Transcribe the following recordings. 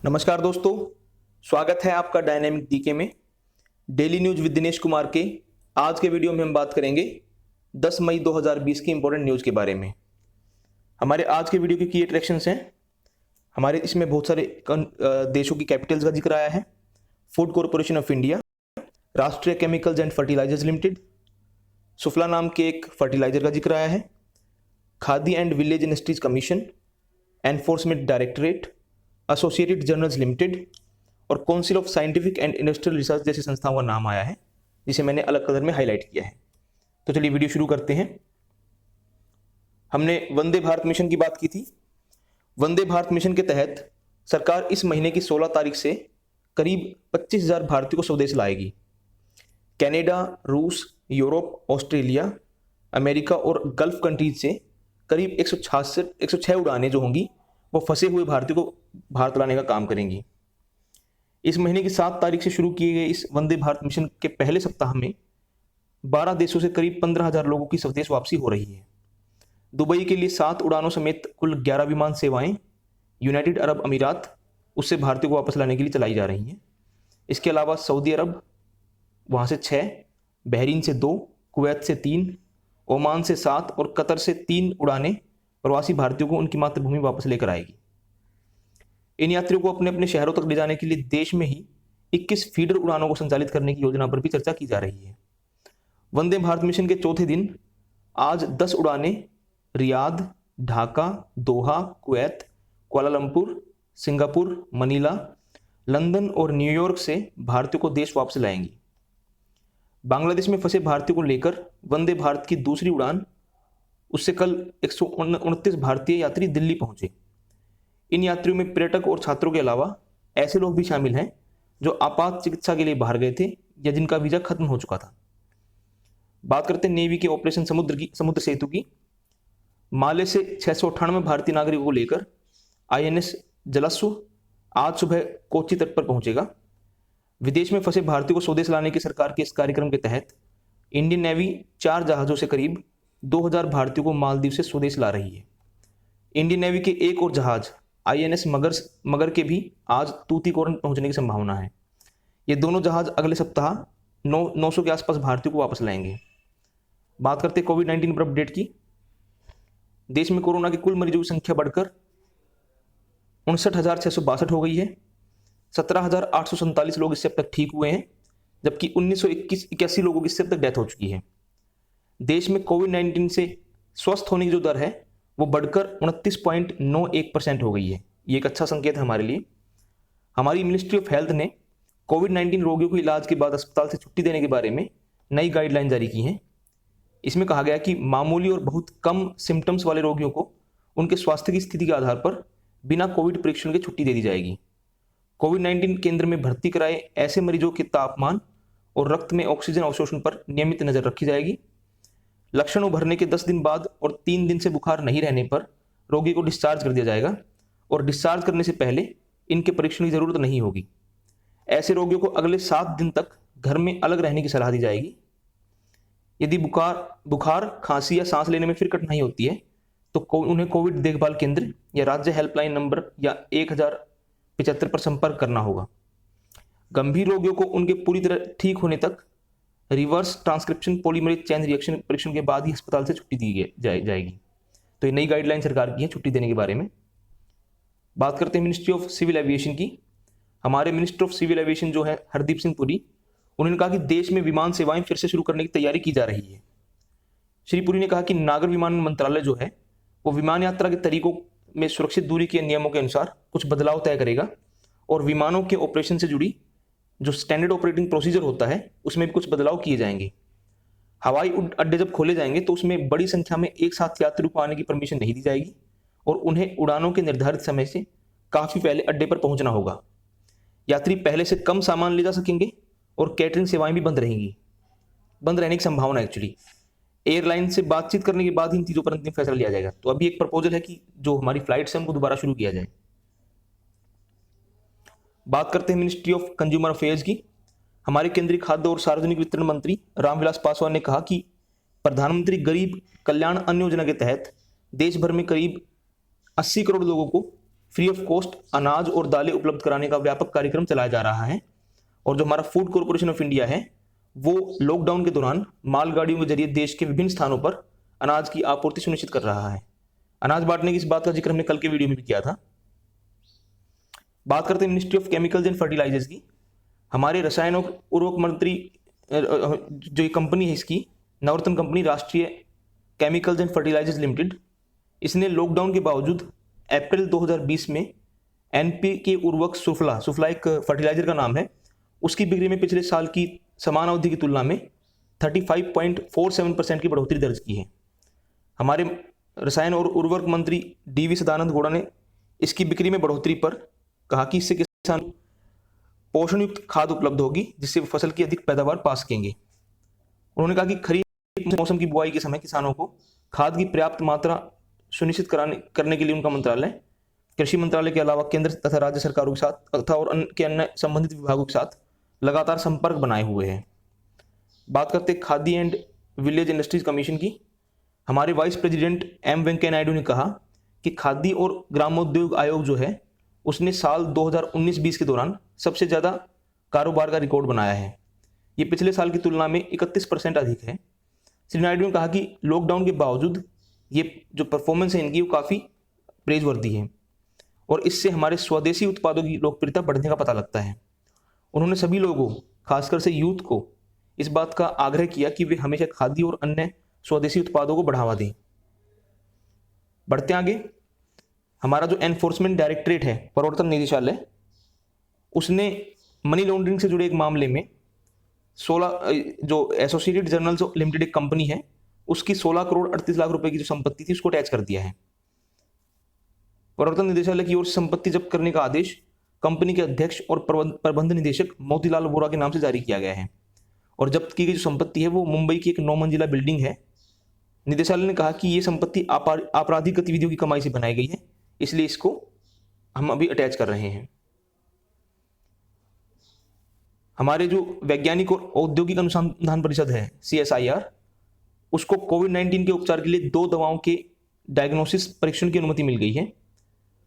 नमस्कार दोस्तों, स्वागत है आपका डायनेमिक डीके में। Daily news with Dinesh Kumar के आज के वीडियो में हम बात करेंगे 10 मई 2020 की इंपॉर्टेंट न्यूज़ के बारे में। हमारे आज के वीडियो की अट्रैक्शंस हैं। हमारे इसमें बहुत सारे देशों की कैपिटल्स का जिक्र आया है। Food corporation of India, Rashtriya chemicals and fertilizers limited, Suphala नाम के एक फर्टिलाइजर का जिक्र आया है। Khadi and village industries commission, enforcement directorate, associated journals limited और council of scientific and industrial research जैसी संस्थाओं का नाम आया है, जिसे मैंने अलग कलर में हाईलाइट किया है। तो चलिए वीडियो शुरू करते हैं। हमने वंदे भारत मिशन की बात की थी। वंदे भारत मिशन के तहत सरकार इस महीने की 16 तारीख से करीब 25,000 भारतीयों को स्वदेश लाएगी। कनाडा, रूस, यूरोप, ऑस्ट्रेलिया, अमेरिका और गल्फ कंट्रीज से करीब 106 उड़ानें जो होंगी वो फंसे हुए भारतीयों को भारत लाने का काम करेंगी। इस महीने की 7 तारीख से शुरू किए गए इस वंदे भारत मिशन के पहले सप्ताह में 12 देशों से करीब 15,000 लोगों की स्वदेश वापसी हो रही है। दुबई के लिए 7 उड़ानों समेत कुल 11 विमान सेवाएं यूनाइटेड अरब अमीरात उससे भारतीयों को वापस लाने के लिए चलाई जा रही हैं। इसके अलावा सऊदी अरब, वहाँ से 6, बहरीन से 2, कुवैत से 3, ओमान से 7 और कतर से 3 उड़ानें प्रवासी भारतीयों को उनकी मातृभूमि वापस लेकर आएगी। इन यात्रियों को अपने अपने शहरों तक ले जाने के लिए देश में ही 21 फीडर उड़ानों को संचालित करने की योजना पर भी चर्चा की जा रही है। वंदे भारत मिशन के चौथे दिन आज 10 उड़ानें Riyadh, Dhaka, Doha, Kuwait, Kuala Lumpur, Singapore, Manila, London और न्यूयॉर्क से भारतीयों को देश वापस लाएंगी। बांग्लादेश में फंसे भारतीयों को लेकर वंदे भारत की दूसरी उड़ान, उससे कल 129 भारतीय यात्री दिल्ली पहुंचे। इन यात्रियों में पर्यटक और छात्रों के अलावा ऐसे लोग भी शामिल हैं जो आपात चिकित्सा के लिए बाहर गए थे या जिनका वीजा खत्म हो चुका था। बात करते हैं नेवी के ऑपरेशन समुद्र सेतु की। माले से 698 भारतीय नागरिकों को लेकर INS जलाश्व आज सुबह कोच्चि तट पर पहुंचेगा। विदेश में फंसे भारतीयों को स्वदेश लाने की सरकार के इस कार्यक्रम के तहत इंडियन नेवी 4 जहाजों से करीब 2000 भारतीयों को मालदीव से स्वदेश ला रही है। इंडियन नेवी के एक और जहाज INS मगर के भी आज तूतीकोरन पहुंचने की संभावना है। ये दोनों जहाज अगले सप्ताह 900 के आसपास भारतीयों को वापस लाएंगे। बात करते हैं कोविड-19 पर अपडेट की। देश में कोरोना के कुल मरीजों की संख्या बढ़कर 59,662 हो गई है। 17,847 लोग इससे अब तक ठीक हुए हैं, जबकि 1981 लोगों की इससे अब तक डेथ हो चुकी है। देश में कोविड-19 से स्वस्थ होने की जो दर है वो बढ़कर 29.91% हो गई है। ये एक अच्छा संकेत है हमारे लिए। हमारी मिनिस्ट्री ऑफ हेल्थ ने कोविड-19 रोगियों को इलाज के बाद अस्पताल से छुट्टी देने के बारे में नई गाइडलाइन जारी की हैं। इसमें कहा गया कि मामूली और बहुत कम सिम्टम्स वाले रोगियों को उनके स्वास्थ्य की स्थिति के आधार पर बिना कोविड परीक्षण के छुट्टी दे दी जाएगी। कोविड-19 केंद्र में भर्ती कराए ऐसे मरीजों के तापमान और रक्त में ऑक्सीजन अवशोषण पर नियमित नजर रखी जाएगी। लक्षण उभरने के 10 दिन बाद और 3 दिन से बुखार नहीं रहने पर रोगी को डिस्चार्ज कर दिया जाएगा और डिस्चार्ज करने से पहले इनके परीक्षण की जरूरत नहीं होगी। ऐसे रोगियों को अगले 7 दिन तक घर में अलग रहने की सलाह दी जाएगी। यदि बुखार, खांसी या सांस लेने में फिर कठिनाई होती है तो उन्हें कोविड देखभाल केंद्र या राज्य हेल्पलाइन नंबर या 1075 पर संपर्क करना होगा। गंभीर रोगियों को उनके पूरी तरह ठीक होने तक reverse transcription polymerase chain reaction परीक्षण के बाद ही अस्पताल से छुट्टी दी जाएगी। तो ये नई गाइडलाइन सरकार की है छुट्टी देने के बारे में। बात करते हैं मिनिस्ट्री ऑफ सिविल एविएशन की। हमारे मिनिस्टर ऑफ सिविल एविएशन जो है हरदीप सिंह पुरी, उन्होंने कहा कि देश में विमान सेवाएं फिर से शुरू करने की तैयारी की जा रही है। श्री पुरी ने कहा कि नागर विमान मंत्रालय जो है वो विमान यात्रा के तरीकों में सुरक्षित दूरी के नियमों के अनुसार कुछ बदलाव तय करेगा और विमानों के ऑपरेशन से जुड़ी जो स्टैंडर्ड ऑपरेटिंग प्रोसीजर होता है उसमें भी कुछ बदलाव किए जाएंगे। हवाई अड्डे जब खोले जाएंगे तो उसमें बड़ी संख्या में एक साथ यात्रियों को आने की परमिशन नहीं दी जाएगी और उन्हें उड़ानों के निर्धारित समय से काफ़ी पहले अड्डे पर पहुंचना होगा। यात्री पहले से कम सामान ले जा सकेंगे और कैटरिंग सेवाएं भी बंद रहने की संभावना है। एक्चुअली एयरलाइन से बातचीत करने के बाद ही इन चीज़ों पर अंतिम फैसला लिया जाएगा। तो अभी एक प्रपोजल है कि जो हमारी फ्लाइट्स हैं उनको दोबारा शुरू किया जाए। बात करते हैं मिनिस्ट्री ऑफ कंज्यूमर अफेयर्स की। हमारे केंद्रीय खाद्य और सार्वजनिक वितरण मंत्री रामविलास पासवान ने कहा कि प्रधानमंत्री गरीब कल्याण अन्न योजना के तहत देश भर में करीब 80 करोड़ लोगों को फ्री ऑफ कॉस्ट अनाज और दालें उपलब्ध कराने का व्यापक कार्यक्रम चलाया जा रहा है। और जो हमारा फूड कॉरपोरेशन ऑफ इंडिया है वो लॉकडाउन के दौरान मालगाड़ियों के जरिए देश के विभिन्न स्थानों पर अनाज की आपूर्ति सुनिश्चित कर रहा है। अनाज बांटने की इस बात का जिक्र हमने कल के वीडियो में भी किया था। बात करते हैं ministry of chemicals and fertilisers की। हमारे रसायन और उर्वरक मंत्री जो ये कंपनी है इसकी नवरत्न कंपनी राष्ट्रीय केमिकल्स एंड फर्टिलाइजर्स लिमिटेड, इसने लॉकडाउन के बावजूद अप्रैल 2020 में एनपीके उर्वरक सुफला एक फर्टिलाइजर का नाम है, उसकी बिक्री में पिछले साल की समान अवधि की तुलना में 35.47% की बढ़ोतरी दर्ज की है। हमारे रसायन और उर्वरक मंत्री डीवी सदानंद गौड़ा ने इसकी बिक्री में बढ़ोतरी पर कहा कि इससे किसान पोषण युक्त खाद उपलब्ध होगी जिससे वो फसल की अधिक पैदावार पा सकेंगे। उन्होंने कहा कि खरीफ मौसम की बुआई के समय किसानों को खाद की पर्याप्त मात्रा सुनिश्चित करने के लिए उनका मंत्रालय कृषि मंत्रालय के अलावा केंद्र तथा राज्य सरकारों के साथ तथा और अन्य संबंधित विभागों के साथ लगातार संपर्क बनाए हुए हैं। बात करते हैं Khadi and village industries commission की। हमारे vice president M Venkaiah Naidu ने कहा कि खादी और ग्रामोद्योग आयोग जो है उसने साल 2019-20 के दौरान सबसे ज़्यादा कारोबार का रिकॉर्ड बनाया है। ये पिछले साल की तुलना में 31% अधिक है। श्री नायडू ने कहा कि लॉकडाउन के बावजूद ये जो परफॉर्मेंस है इनकी वो काफ़ी प्रेजवर्दी है और इससे हमारे स्वदेशी उत्पादों की लोकप्रियता बढ़ने का पता लगता है। उन्होंने सभी लोगों, खासकर से यूथ को इस बात का आग्रह किया कि वे हमेशा खादी और अन्य स्वदेशी उत्पादों को बढ़ावा दें। बढ़ते आगे, हमारा जो एनफोर्समेंट डायरेक्टरेट है, प्रवर्तन निदेशालय, उसने मनी लॉन्ड्रिंग से जुड़े एक मामले में 16 जो एसोसिएटेड जर्नल्स लिमिटेड एक कंपनी है उसकी 16 करोड़ 38 लाख रुपए की जो संपत्ति थी उसको अटैच कर दिया है। प्रवर्तन निदेशालय की ओर से संपत्ति जब्त करने का आदेश कंपनी के अध्यक्ष और प्रबंध निदेशक मोतीलाल वोरा के नाम से जारी किया गया है और जब्त की गई जो संपत्ति है वो मुंबई की एक 9 मंजिला बिल्डिंग है। निदेशालय ने कहा कि ये संपत्ति आपराधिक गतिविधियों की कमाई से बनाई गई है, इसलिए इसको हम अभी अटैच कर रहे हैं। हमारे जो वैज्ञानिक और औद्योगिक अनुसंधान परिषद है CSIR, उसको कोविड-19 के उपचार के लिए 2 दवाओं के डायग्नोसिस परीक्षण की अनुमति मिल गई है।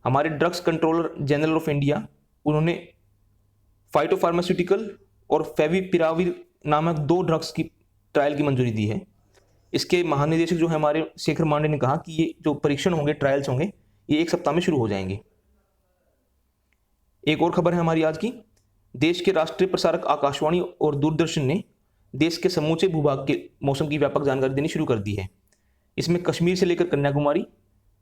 हमारे drugs controller general of India, उन्होंने फाइटोफार्मास्यूटिकल और फेविपिराविर नामक 2 ड्रग्स की ट्रायल की मंजूरी दी है। इसके महानिदेशक जो है हमारे शेखर मांडे ने कहा कि ये जो परीक्षण होंगे, ट्रायल्स होंगे, ये 1 सप्ताह में शुरू हो जाएंगे। एक और खबर है हमारी आज की। देश के राष्ट्रीय प्रसारक आकाशवाणी और दूरदर्शन ने देश के समूचे भूभाग के मौसम की व्यापक जानकारी देनी शुरू कर दी है। इसमें कश्मीर से लेकर कन्याकुमारी,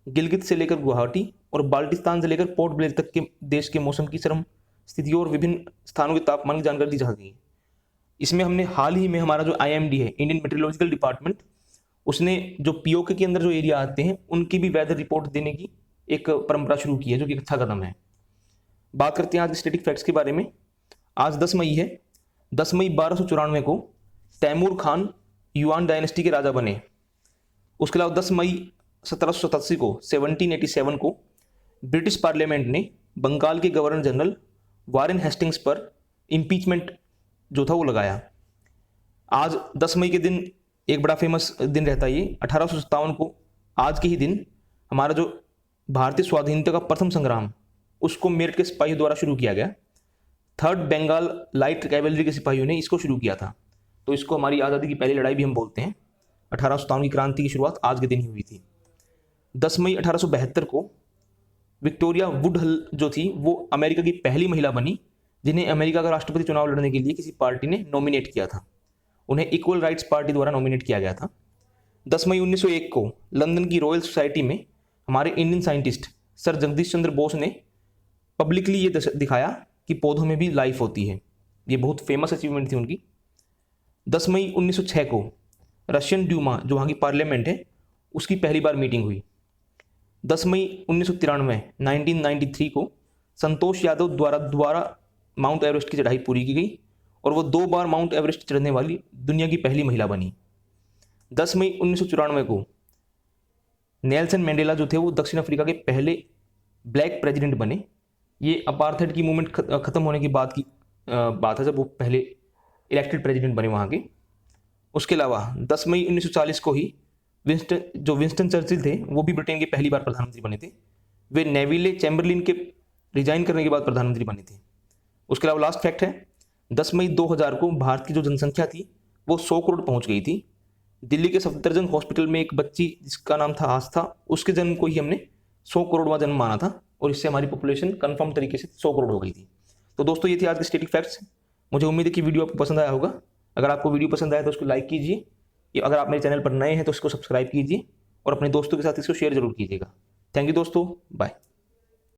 गिलगित से लेकर गुवाहाटी और बाल्टिस्तान से लेकर पोर्ट ब्लेयर तक के देश के मौसम की चरम स्थितियों और विभिन्न स्थानों के तापमान की जानकारी दी जा रही है। इसमें हमने हाल ही में हमारा जो IMD है, इंडियन मेट्रोलॉजिकल डिपार्टमेंट, उसने जो POK के अंदर जो एरिया आते हैं उनकी भी वेदर रिपोर्ट देने की एक परंपरा शुरू की है, जो कि अच्छा कदम है। बात करते हैं आज स्टैटिक फैक्ट्स के बारे में। आज 10 मई है। 10 मई 1294 को तैमूर खान युआन डायनेस्टी के राजा बने। उसके अलावा 10 मई 1787 को 1787 को ब्रिटिश पार्लियामेंट ने बंगाल के गवर्नर जनरल वारेन हेस्टिंग्स पर इम्पीचमेंट जो था वो लगाया। आज 10 मई के दिन एक बड़ा फेमस दिन रहता है ये। 1857 को आज के ही दिन हमारा जो भारतीय स्वाधीनता का प्रथम संग्राम, उसको मेरठ के सिपाहियों द्वारा शुरू किया गया। 3rd बंगाल लाइट कैवेलरी के सिपाहियों ने इसको शुरू किया था, तो इसको हमारी आज़ादी की पहली लड़ाई भी हम बोलते हैं। 1857 की क्रांति की शुरुआत आज के दिन ही हुई थी। 10 मई 1872 को विक्टोरिया वुडहल जो थी वो अमेरिका की पहली महिला बनी जिन्हें अमेरिका का राष्ट्रपति चुनाव लड़ने के लिए किसी पार्टी ने नॉमिनेट किया था। उन्हें इक्वल राइट्स पार्टी द्वारा नॉमिनेट किया गया था। 10 मई 1901 को लंदन की रॉयल सोसाइटी में हमारे Indian scientist sir Jagdish Chandra Bose ने पब्लिकली ये दिखाया कि पौधों में भी लाइफ होती है। ये बहुत फेमस अचीवमेंट थी उनकी। 10 मई 1906 को रशियन ड्यूमा जो वहाँ की पार्लियामेंट है उसकी पहली बार मीटिंग हुई। 10 मई 1993 को संतोष यादव द्वारा माउंट एवरेस्ट की चढ़ाई पूरी की गई और वो 2 बार माउंट एवरेस्ट चढ़ने वाली दुनिया की पहली महिला बनी। 10 मई 1994 को नेल्सन मंडेला जो थे वो दक्षिण अफ्रीका के पहले ब्लैक प्रेसिडेंट बने। ये अपार्थाइड की मूवमेंट खत्म होने की बात है जब वो पहले इलेक्टेड प्रेसिडेंट बने वहाँ के। उसके अलावा 10 मई 1940 को ही विंस्टन चर्चिल थे वो भी ब्रिटेन के पहली बार प्रधानमंत्री बने थे। वे नेविले चैम्बरलिन के रिजाइन करने के बाद प्रधानमंत्री बने थे। उसके अलावा लास्ट फैक्ट है, 10 मई 2000 को भारत की जो जनसंख्या थी वो 100 करोड़ पहुंच गई थी। दिल्ली के सफदरजंग हॉस्पिटल में एक बच्ची जिसका नाम था आस्था, उसके जन्म को ही हमने 100 करोड़वां जन्म माना था और इससे हमारी पॉपुलेशन कंफर्म तरीके से 100 करोड़ हो गई थी। तो दोस्तों ये थी आज के स्टैटिक फैक्ट्स। मुझे उम्मीद है कि वीडियो आपको पसंद आया होगा। अगर आपको वीडियो पसंद आया तो उसको लाइक कीजिए, अगर आप मेरे चैनल पर नए हैं तो इसको सब्सक्राइब कीजिए और अपने दोस्तों के साथ इसको शेयर जरूर कीजिएगा। थैंक यू दोस्तों, बाय।